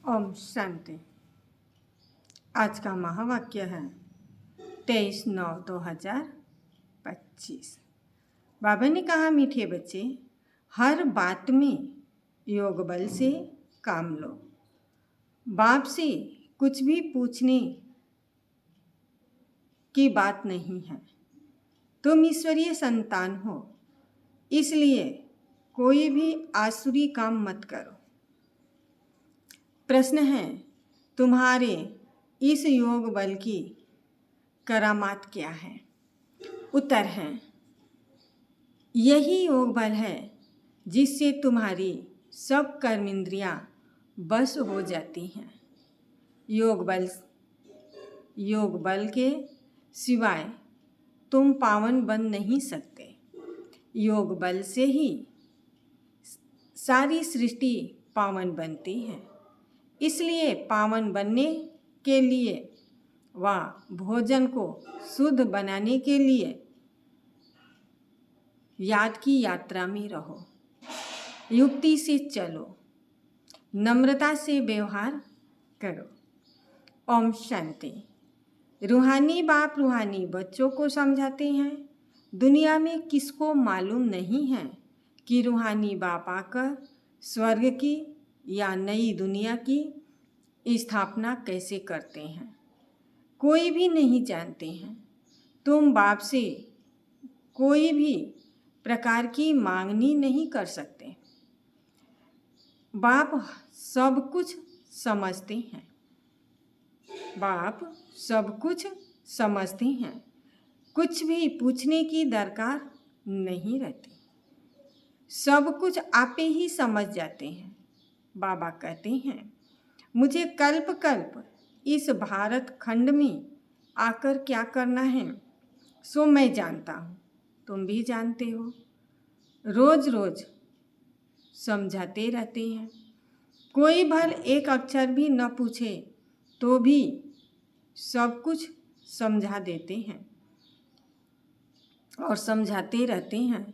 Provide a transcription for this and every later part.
ओम शांति। आज का महावाक्य है 23/9/2025। बाबा ने कहा, मीठे बच्चे, हर बात में योग बल से काम लो। बाप से कुछ भी पूछने की बात नहीं है। तुम ईश्वरीय संतान हो, इसलिए कोई भी आसुरी काम मत करो। प्रश्न है, तुम्हारे इस योग बल की करामात क्या है? उत्तर है, यही योग बल है जिससे तुम्हारी सब कर्मेंद्रियां बस हो जाती हैं। योग बल के सिवाय तुम पावन बन नहीं सकते। योग बल से ही सारी सृष्टि पावन बनती है। इसलिए पावन बनने के लिए व भोजन को शुद्ध बनाने के लिए याद की यात्रा में रहो। युक्ति से चलो, नम्रता से व्यवहार करो। ओम शांति। रूहानी बाप रूहानी बच्चों को समझाते हैं, दुनिया में किसको मालूम नहीं है कि रूहानी बाप आकर स्वर्ग की या नई दुनिया की स्थापना कैसे करते हैं। कोई भी नहीं जानते हैं। तुम बाप से कोई भी प्रकार की मांगनी नहीं कर सकते। बाप सब कुछ समझते हैं। बाप सब कुछ समझते हैं। कुछ भी पूछने की दरकार नहीं रहती। सब कुछ आपे ही समझ जाते हैं। बाबा कहते हैं, मुझे कल्प कल्प इस भारत खंड में आकर क्या करना है सो मैं जानता हूँ, तुम भी जानते हो। रोज रोज समझाते रहते हैं। कोई भल एक अक्षर भी न पूछे तो भी सब कुछ समझा देते हैं और समझाते रहते हैं।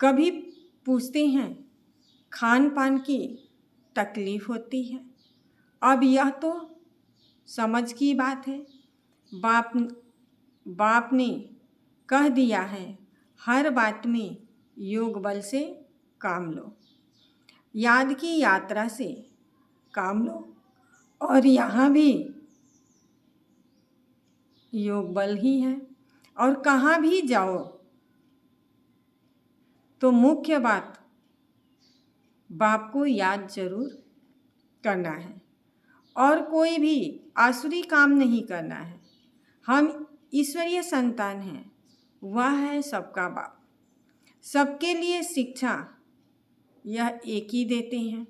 कभी पूछते हैं, खान पान की तकलीफ होती है। अब यह तो समझ की बात है। बाप ने कह दिया है, हर बात में योग बल से काम लो, याद की यात्रा से काम लो। और यहाँ भी योग बल ही है। और कहाँ भी जाओ तो मुख्य बात बाप को याद जरूर करना है और कोई भी आसुरी काम नहीं करना है। हम ईश्वरीय संतान हैं, वह है सबका बाप। सबके लिए शिक्षा यह एक ही देते हैं।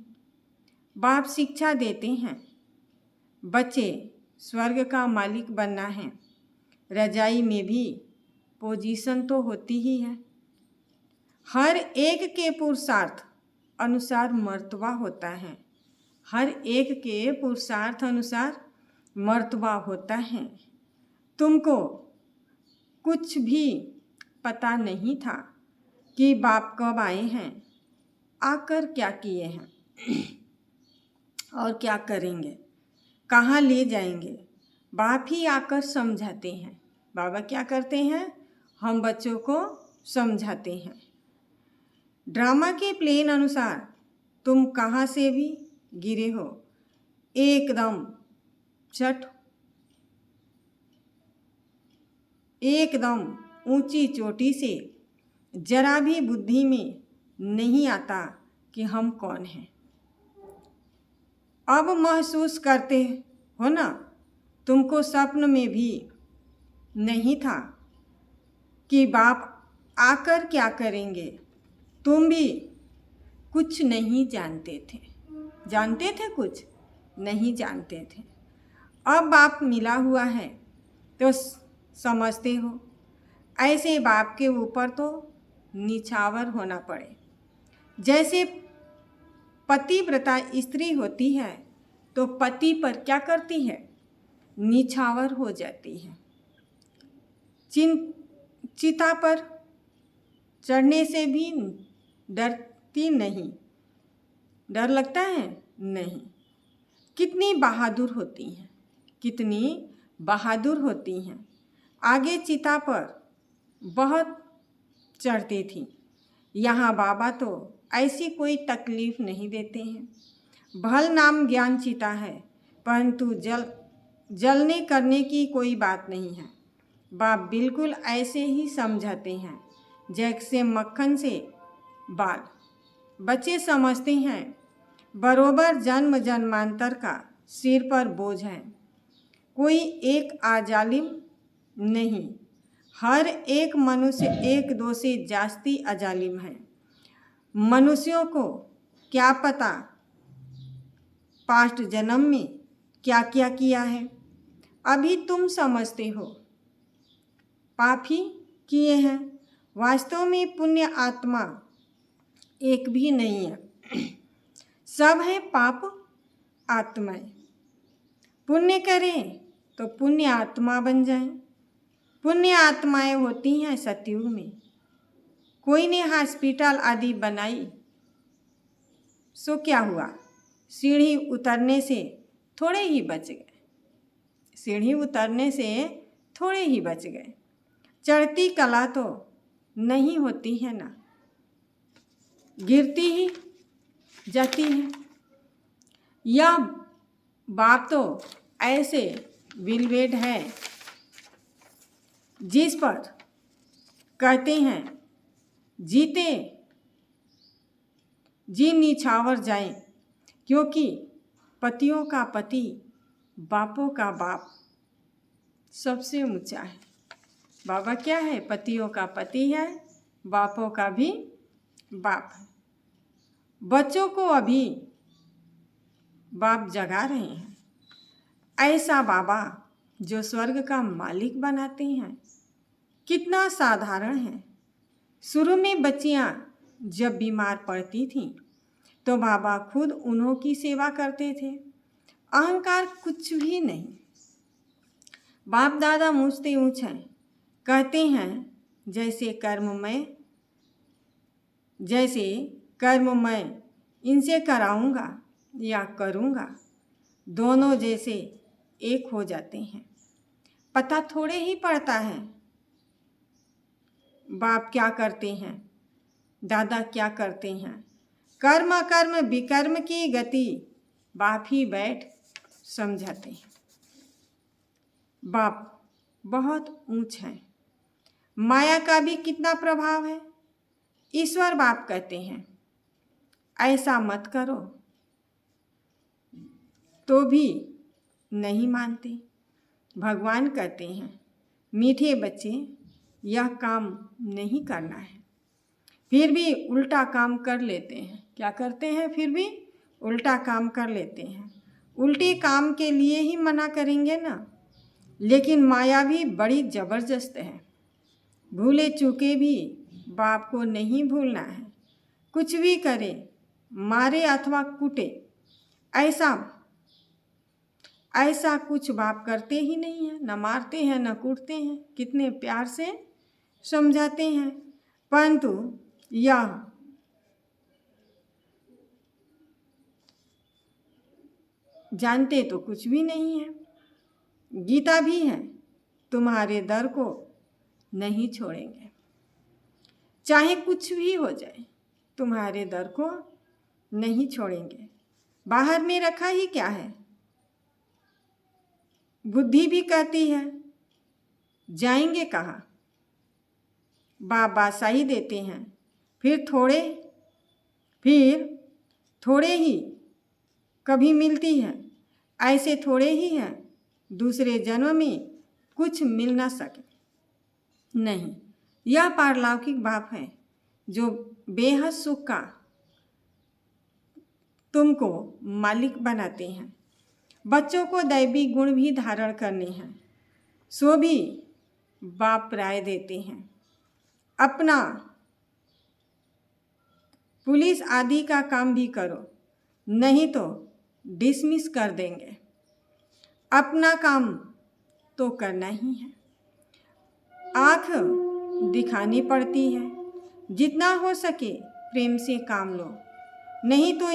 बाप शिक्षा देते हैं, बच्चे स्वर्ग का मालिक बनना है। रजाई में भी पोजीशन तो होती ही है। हर एक के पुरुषार्थ अनुसार मर्तबा होता है। हर एक के पुरुषार्थ अनुसार मर्तबा होता है। तुमको कुछ भी पता नहीं था कि बाप कब आए हैं, आकर क्या किए हैं और क्या करेंगे, कहाँ ले जाएंगे। बाप ही आकर समझाते हैं। बाबा क्या करते हैं, हम बच्चों को समझाते हैं। ड्रामा के प्लेन अनुसार तुम कहाँ से भी गिरे हो, एकदम चट एकदम ऊंची चोटी से जरा भी बुद्धि में नहीं आता कि हम कौन हैं। अब महसूस करते हो ना, तुमको स्वप्न में भी नहीं था कि बाप आकर क्या करेंगे। तुम भी कुछ नहीं जानते थे। जानते थे कुछ नहीं जानते थे। अब बाप मिला हुआ है तो समझते हो। ऐसे बाप के ऊपर तो निछावर होना पड़े। जैसे पतिव्रता स्त्री होती है तो पति पर क्या करती है, निछावर हो जाती है। चिता पर चढ़ने से भी डरती नहीं। डर लगता है नहीं। कितनी बहादुर होती हैं, कितनी बहादुर होती हैं। आगे चिता पर बहुत चढ़ती थी। यहाँ बाबा तो ऐसी कोई तकलीफ नहीं देते हैं। भल नाम ज्ञान चिता है, परंतु जलने करने की कोई बात नहीं है। बाप बिल्कुल ऐसे ही समझाते हैं जैसे मक्खन से बाल। बच्चे समझते हैं बरोबर जन्म जन्मांतर का सिर पर बोझ है। कोई एक अजालिम नहीं, हर एक मनुष्य एक दो से जास्ती अजालिम है। मनुष्यों को क्या पता पास्ट जन्म में क्या क्या किया है, अभी तुम समझते हो पाप ही किए हैं। वास्तव में पुण्य आत्मा एक भी नहीं है, सब है पाप आत्माएं। पुण्य करें तो पुण्य आत्मा बन जाएं। पुण्य आत्माएं होती हैं सतयुग में। कोई ने हॉस्पिटल आदि बनाई सो क्या हुआ, सीढ़ी उतरने से थोड़े ही बच गए, सीढ़ी उतरने से थोड़े ही बच गए। चढ़ती कला तो नहीं होती है ना, गिरती ही जाती है। यह बाप तो ऐसे विलवेट है जिस पर कहते हैं जीते जी निछावर जाएं, क्योंकि पतियों का पति बापों का बाप सबसे ऊंचा है। बाबा क्या है, पतियों का पति है, बापों का भी बाप है। बच्चों को अभी बाप जगा रहे हैं। ऐसा बाबा जो स्वर्ग का मालिक बनाते हैं, कितना साधारण है। शुरू में बच्चियां जब बीमार पड़ती थीं तो बाबा खुद उन्हों की सेवा करते थे। अहंकार कुछ भी नहीं। बाप दादा मुझते ऊंच हैं, कहते हैं जैसे कर्म मैं इनसे कराऊंगा या करूंगा, दोनों जैसे एक हो जाते हैं। पता थोड़े ही पड़ता है बाप क्या करते हैं, दादा क्या करते हैं। कर्म कर्म विकर्म की गति बाप ही बैठ समझाते हैं। बाप बहुत ऊंच है। माया का भी कितना प्रभाव है। ईश्वर बाप कहते हैं ऐसा मत करो, तो भी नहीं मानते। भगवान कहते हैं मीठे बच्चे यह काम नहीं करना है, फिर भी उल्टा काम कर लेते हैं। क्या करते हैं, फिर भी उल्टा काम कर लेते हैं। उल्टे काम के लिए ही मना करेंगे ना। लेकिन माया भी बड़ी ज़बरदस्त है। भूले चूके भी बाप को नहीं भूलना है। कुछ भी करे, मारे अथवा कूटे, ऐसा कुछ बाप करते ही नहीं है। न मारते हैं न कूटते हैं, कितने प्यार से समझाते हैं। परंतु यह जानते तो कुछ भी नहीं है। गीता भी है, तुम्हारे दर को नहीं छोड़ेंगे, चाहे कुछ भी हो जाए, तुम्हारे दर को नहीं छोड़ेंगे। बाहर में रखा ही क्या है। बुद्धि भी कहती है जाएंगे कहाँ। बाबा सही देते हैं, फिर थोड़े ही कभी मिलती है। ऐसे थोड़े ही हैं, दूसरे जन्म में कुछ मिल ना सके। नहीं, यह पारलौकिक बाप है जो बेहद सुख का तुमको मालिक बनाते हैं। बच्चों को दैवी गुण भी धारण करने हैं, सो भी बाप राय देते हैं। अपना पुलिस आदि का काम भी करो, नहीं तो डिसमिस कर देंगे। अपना काम तो करना ही है। आँख दिखानी पड़ती है। जितना हो सके प्रेम से काम लो, नहीं तो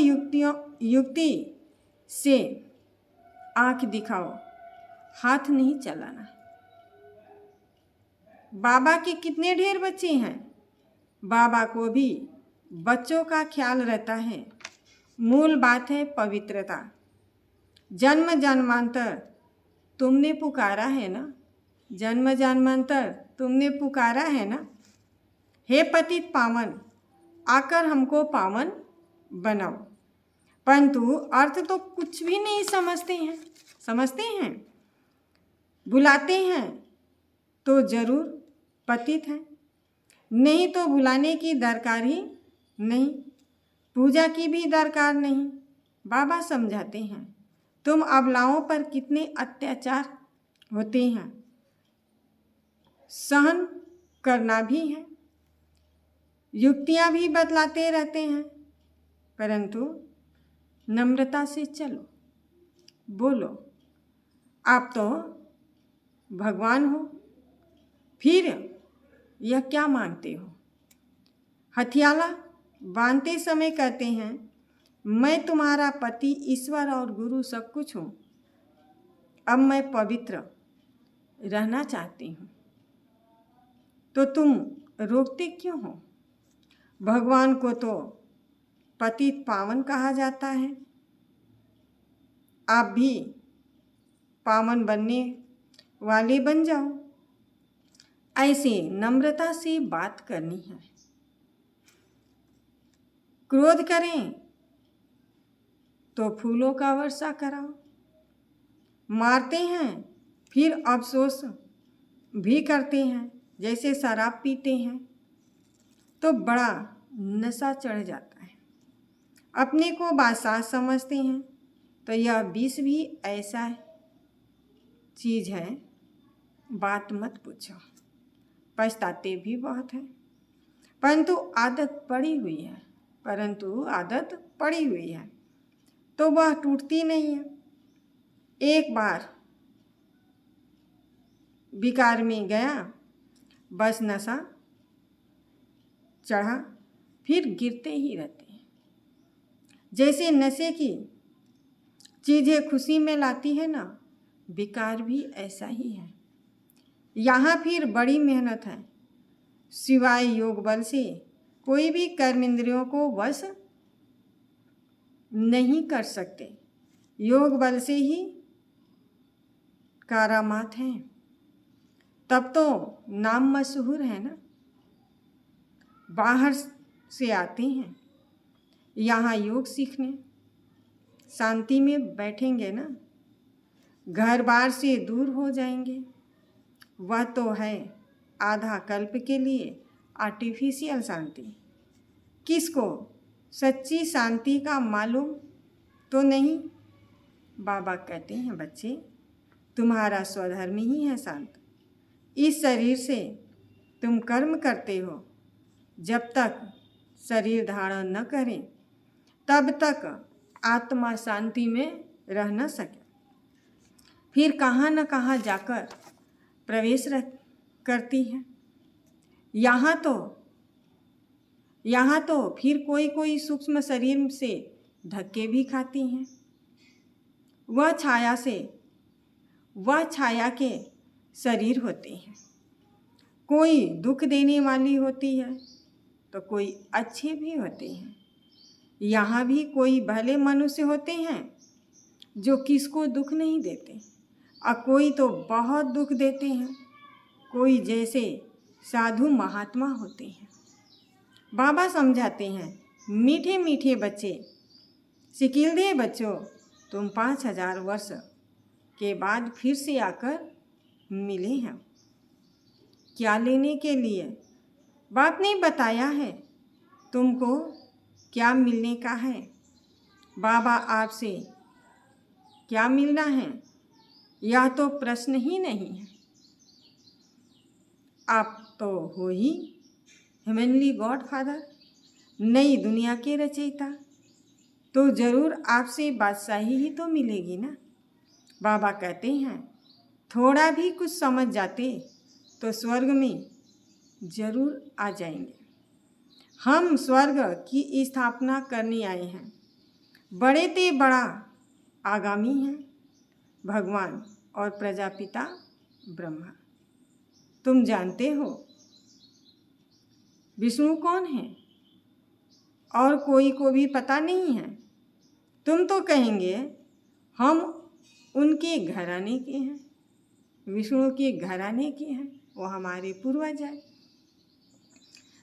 युक्ति से आंख दिखाओ, हाथ नहीं चलाना। बाबा के कितने ढेर बच्चे हैं, बाबा को भी बच्चों का ख्याल रहता है। मूल बात है पवित्रता। जन्म जन्मांतर तुमने पुकारा है ना, जन्म जन्मांतर तुमने पुकारा है ना। हे पतित पावन, आकर हमको पावन बनाओ। परंतु अर्थ तो कुछ भी नहीं समझते हैं। बुलाते हैं तो जरूर पतित हैं, नहीं तो बुलाने की दरकार ही नहीं, पूजा की भी दरकार नहीं। बाबा समझाते हैं तुम अबलाओं पर कितने अत्याचार होते हैं, सहन करना भी है, युक्तियां भी बतलाते रहते हैं, परंतु नम्रता से चलो, बोलो आप तो भगवान हो, फिर यह क्या मांगते हो। हथियाला बांधते समय कहते हैं मैं तुम्हारा पति, ईश्वर और गुरु सब कुछ हूँ, अब मैं पवित्र रहना चाहती हूँ, तो तुम रोकते क्यों हो। भगवान को तो पतित पावन कहा जाता है, आप भी पावन बनने वाले बन जाओ। ऐसे नम्रता से बात करनी है। क्रोध करें तो फूलों का वर्षा कराओ, मारते हैं फिर अफसोस भी करते हैं, जैसे शराब पीते हैं तो बड़ा नशा चढ़ जाता है, अपने को बादशाह समझते हैं, तो यह विष भी ऐसा चीज़ है, बात मत पूछो, पछताते भी बहुत हैं। परंतु आदत पड़ी हुई है तो वह टूटती नहीं है। एक बार विकार में गया, बस नशा चढ़ा, फिर गिरते ही रहते हैं। जैसे नशे की चीज़ें खुशी में लाती है ना, विकार भी ऐसा ही है। यहाँ फिर बड़ी मेहनत है, सिवाय योग बल से कोई भी कर्म इंद्रियों को वश नहीं कर सकते। योग बल से ही करामात हैं, तब तो नाम मशहूर है ना। बाहर से आते हैं यहाँ योग सीखने, शांति में बैठेंगे ना, घर बार से दूर हो जाएंगे। वह तो है आधा कल्प के लिए आर्टिफिशियल शांति। किसको सच्ची शांति का मालूम तो नहीं। बाबा कहते हैं बच्चे, तुम्हारा स्वधर्म ही है शांत। इस शरीर से तुम कर्म करते हो, जब तक शरीर धारण न करें तब तक आत्मा शांति में रह न सके, फिर कहाँ न कहाँ जाकर प्रवेश करती है। यहाँ तो फिर कोई सूक्ष्म शरीर से धक्के भी खाती हैं। वह छाया के शरीर होते हैं, कोई दुख देने वाली होती है तो कोई अच्छे भी होते हैं। यहाँ भी कोई भले मनुष्य होते हैं जो किसको दुख नहीं देते, और कोई तो बहुत दुख देते हैं। कोई जैसे साधु महात्मा होते हैं। बाबा समझाते हैं, मीठे मीठे बच्चे, सिकिलदे बच्चों, तुम 5000 वर्ष के बाद फिर से आकर मिले हैं। क्या लेने के लिए? बाप ने बताया है तुमको क्या मिलने का है। बाबा आपसे क्या मिलना है यह तो प्रश्न ही नहीं है। आप तो हो ही हेवनली गॉड फादर, नई दुनिया के रचयिता, तो ज़रूर आपसे बादशाही ही तो मिलेगी ना। बाबा कहते हैं थोड़ा भी कुछ समझ जाते तो स्वर्ग में ज़रूर आ जाएंगे। हम स्वर्ग की स्थापना करने आए हैं, बड़े ते बड़ा आगामी हैं। भगवान और प्रजापिता ब्रह्मा। तुम जानते हो विष्णु कौन है? और कोई को भी पता नहीं है। तुम तो कहेंगे हम उनके घराने के हैं, विष्णु के घराने के हैं, वो हमारे पूर्वज हैं।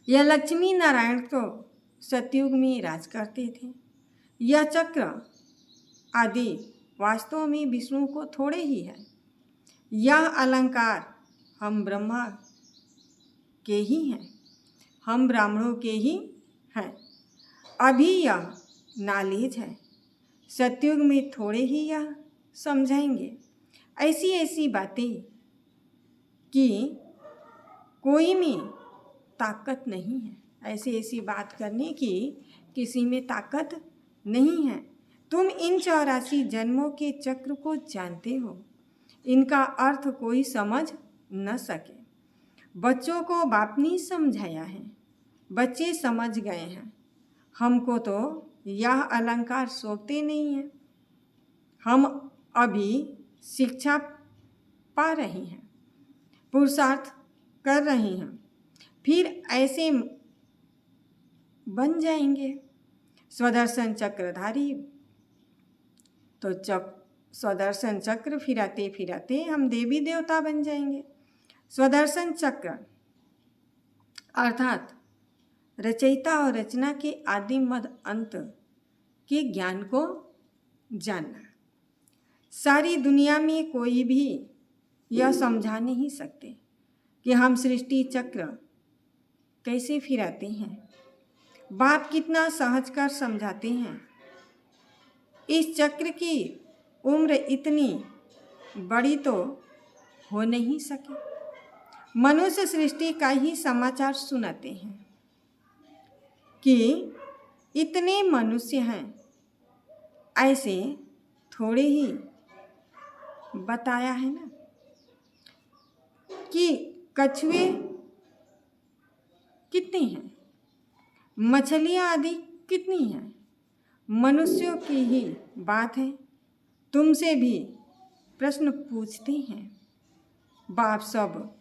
यह लक्ष्मी नारायण तो सतयुग में राज करते थे। यह चक्र आदि वास्तव में विष्णु को थोड़े ही है। यह अलंकार हम ब्रह्मा के ही हैं, हम ब्राह्मणों के ही हैं। अभी यह नॉलेज है, सतयुग में थोड़े ही यह समझाएंगे। ऐसी ऐसी बातें कि कोई में ताकत नहीं है, ऐसी ऐसी बात करने की किसी में ताकत नहीं है। तुम इन 84 जन्मों के चक्र को जानते हो, इनका अर्थ कोई समझ न सके। बच्चों को बाप ने समझाया है, बच्चे समझ गए हैं। हमको तो यह अलंकार सौंपते नहीं हैं। हम अभी शिक्षा पा रहे हैं, पुरुषार्थ कर रहे हैं, फिर ऐसे बन जाएंगे स्वदर्शन चक्रधारी। तो स्वदर्शन चक्र फिराते फिराते हम देवी देवता बन जाएंगे। स्वदर्शन चक्र अर्थात रचयिता और रचना के आदि मध्य अंत के ज्ञान को जानना। सारी दुनिया में कोई भी यह समझा नहीं सकते कि हम सृष्टि चक्र कैसे फिराते हैं। बाप कितना सहज कर समझाते हैं। इस चक्र की उम्र इतनी बड़ी तो हो नहीं सके। मनुष्य सृष्टि का ही समाचार सुनाते हैं कि इतने मनुष्य हैं, ऐसे थोड़े ही बताया है ना कि कछुए कितने हैं, मछलियाँ आदि कितनी हैं। मनुष्यों की ही बात है। तुमसे भी प्रश्न पूछते हैं, बाप सब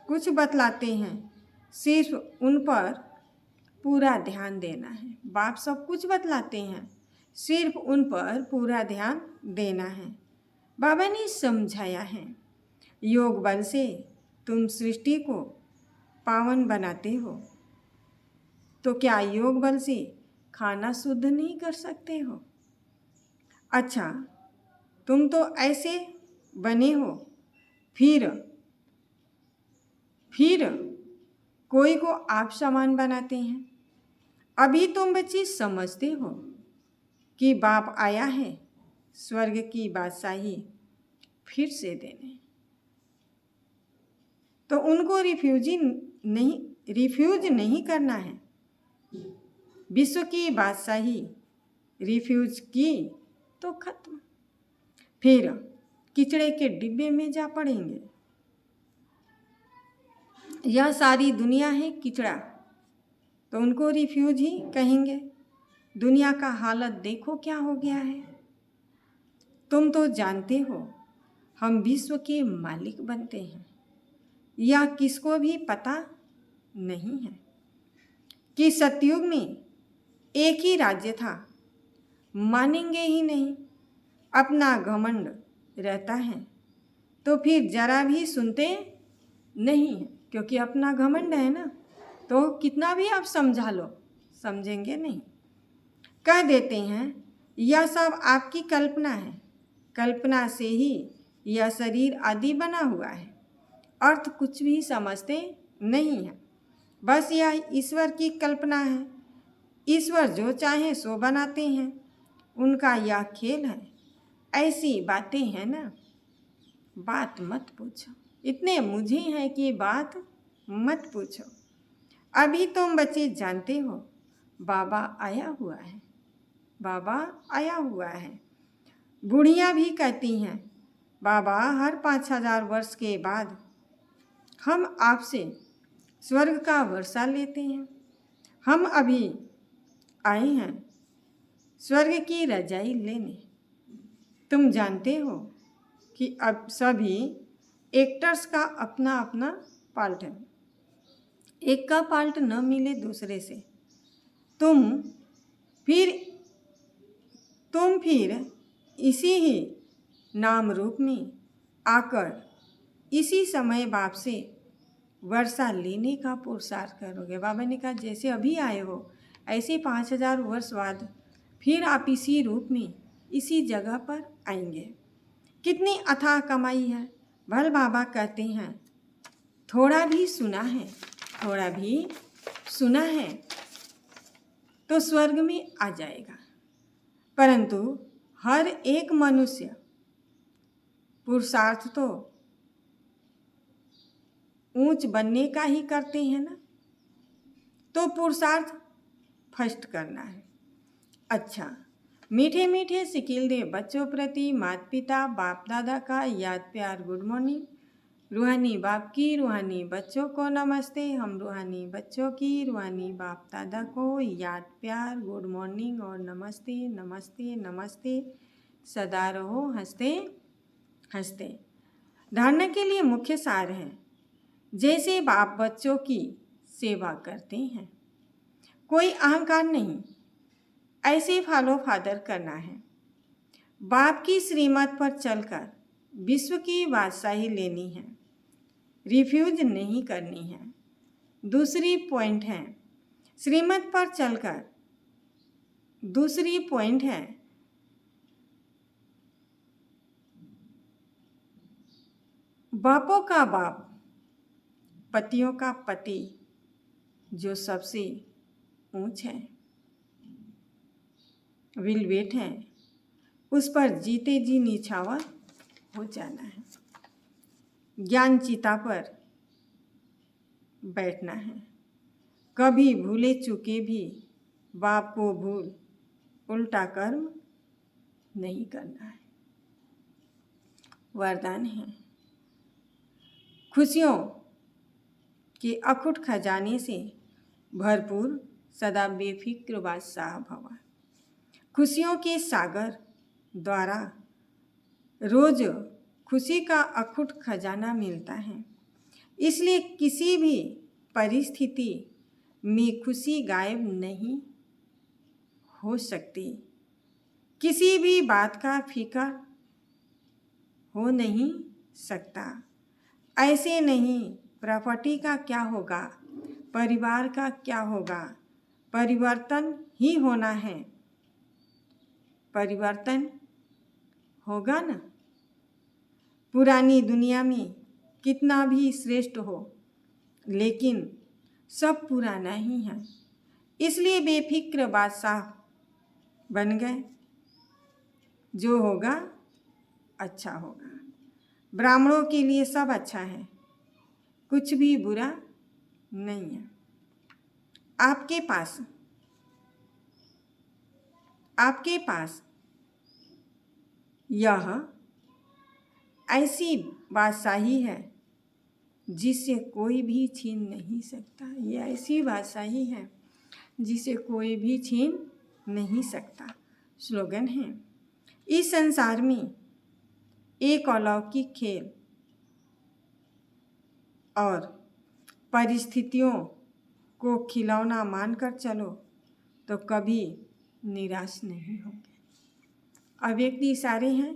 कुछ बतलाते हैं, सिर्फ उन पर पूरा ध्यान देना है। बाप सब कुछ बतलाते हैं, सिर्फ उन पर पूरा ध्यान देना है। बाबा ने समझाया है, योग बल से तुम सृष्टि को पावन बनाते हो, तो क्या योग बल से खाना शुद्ध नहीं कर सकते हो? अच्छा, तुम तो ऐसे बने हो, फिर कोई को आप समान बनाते हैं। अभी तुम बच्चे समझते हो कि बाप आया है स्वर्ग की बादशाही फिर से देने, तो उनको रिफ्यूज नहीं करना है। विश्व की बादशाही रिफ्यूज की तो खत्म, फिर किचड़े के डिब्बे में जा पड़ेंगे। यह सारी दुनिया है किचड़ा, तो उनको रिफ्यूज ही कहेंगे। दुनिया का हालत देखो क्या हो गया है। तुम तो जानते हो हम विश्व के मालिक बनते हैं, यह किसको भी पता नहीं है कि सतयुग में एक ही राज्य था। मानेंगे ही नहीं। अपना घमंड रहता है तो फिर जरा भी सुनते नहीं है, क्योंकि अपना घमंड है ना, तो कितना भी आप समझा लो समझेंगे नहीं। कह देते हैं यह सब आपकी कल्पना है, कल्पना से ही यह शरीर आदि बना हुआ है। अर्थ कुछ भी समझते नहीं है, बस यह ईश्वर की कल्पना है। ईश्वर जो चाहे सो बनाते हैं, उनका यह खेल है। ऐसी बातें हैं ना, बात मत पूछो। इतने मुझे हैं कि बात मत पूछो। अभी तुम बच्चे जानते हो बाबा आया हुआ है, बाबा आया हुआ है। बूढ़ियाँ भी कहती हैं बाबा हर 5000 वर्ष के बाद हम आपसे स्वर्ग का वर्षा लेते हैं। हम अभी आए हैं स्वर्ग की रजाई लेने। तुम जानते हो कि अब सभी एक्टर्स का अपना अपना पार्ट है। एक का पार्ट न मिले दूसरे से, तुम फिर इसी ही नाम रूप में आकर इसी समय बाप से वर्षा लेने का पुरुषार्थ करोगे। बाबा ने कहा जैसे अभी आए हो ऐसे 5000 वर्ष बाद फिर आप इसी रूप में इसी जगह पर आएंगे। कितनी अथाह कमाई है। भल बाबा कहते हैं थोड़ा भी सुना है, थोड़ा भी सुना है तो स्वर्ग में आ जाएगा। परंतु हर एक मनुष्य पुरुषार्थ तो ऊंच बनने का ही करते हैं ना, तो पुरुषार्थ फर्स्ट करना है। अच्छा, मीठे मीठे सिकिल दे बच्चों प्रति माता पिता बाप दादा का याद प्यार गुड मॉर्निंग। रूहानी बाप की रूहानी बच्चों को नमस्ते। हम रूहानी बच्चों की रूहानी बाप दादा को याद प्यार गुड मॉर्निंग और नमस्ते नमस्ते नमस्ते। सदा रहो हंसते हंसते। धारणा के लिए मुख्य सार है, जैसे बाप बच्चों की सेवा करते हैं, कोई अहंकार नहीं, ऐसे फॉलो फादर करना है। बाप की श्रीमत पर चलकर विश्व की बादशाही लेनी है, रिफ्यूज नहीं करनी है। दूसरी पॉइंट है श्रीमत पर चलकर, दूसरी पॉइंट है बापों का बाप पतियों का पति जो सबसे ऊंच है, विल वेट है, उस पर जीते जी निछावर हो जाना है। ज्ञान चिता पर बैठना है, कभी भूले चूके भी बाप को भूल उल्टा कर्म नहीं करना है। वरदान है खुशियों के अखुट खजाने से भरपूर सदा बेफिक्र बादशाह भवा। खुशियों के सागर द्वारा रोज खुशी का अखुट खजाना मिलता है, इसलिए किसी भी परिस्थिति में खुशी गायब नहीं हो सकती। किसी भी बात का फिक्र हो नहीं सकता। ऐसे नहीं प्रॉपर्टी का क्या होगा, परिवार का क्या होगा, परिवर्तन ही होना है। परिवर्तन होगा ना। पुरानी दुनिया में कितना भी श्रेष्ठ हो, लेकिन सब पुराना ही है, इसलिए बेफिक्र बादशाह बन गए। जो होगा अच्छा होगा। ब्राह्मणों के लिए सब अच्छा है, कुछ भी बुरा नहीं है। आपके पास यह ऐसी बादशाही है जिसे कोई भी छीन नहीं सकता। ये ऐसी बादशाही है जिसे कोई भी छीन नहीं सकता। स्लोगन है इस संसार में एक अलौकिक खेल और परिस्थितियों को खिलौना मानकर चलो तो कभी निराश नहीं होंगे। अव्यक्त इशारे हैं।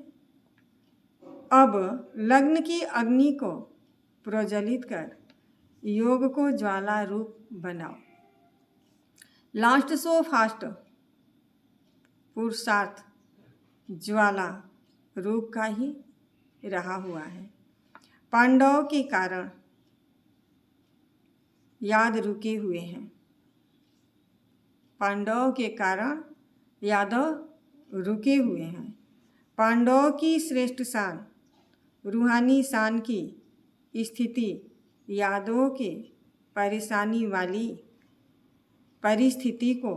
अब लग्न की अग्नि को प्रज्वलित कर योग को ज्वाला रूप बनाओ। लास्ट सो फास्ट पुरुषार्थ ज्वाला रूप का ही रहा हुआ है। पांडवों के कारण याद रुके हुए हैं। पांडवों के कारण यादव रुके हुए हैं। पांडवों की श्रेष्ठ शान रूहानी शान की स्थिति यादवों के परेशानी वाली परिस्थिति को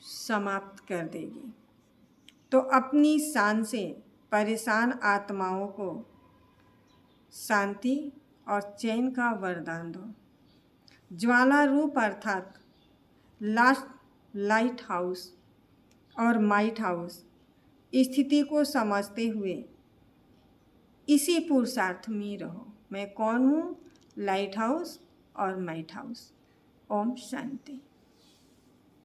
समाप्त कर देगी। तो अपनी शान से परेशान आत्माओं को शांति और चैन का वरदान दो। ज्वाला रूप अर्थात लाइट हाउस और माइट हाउस स्थिति को समझते हुए इसी पुरुषार्थ में रहो। मैं कौन हूँ? लाइट हाउस और माइट हाउस। ओम शांति।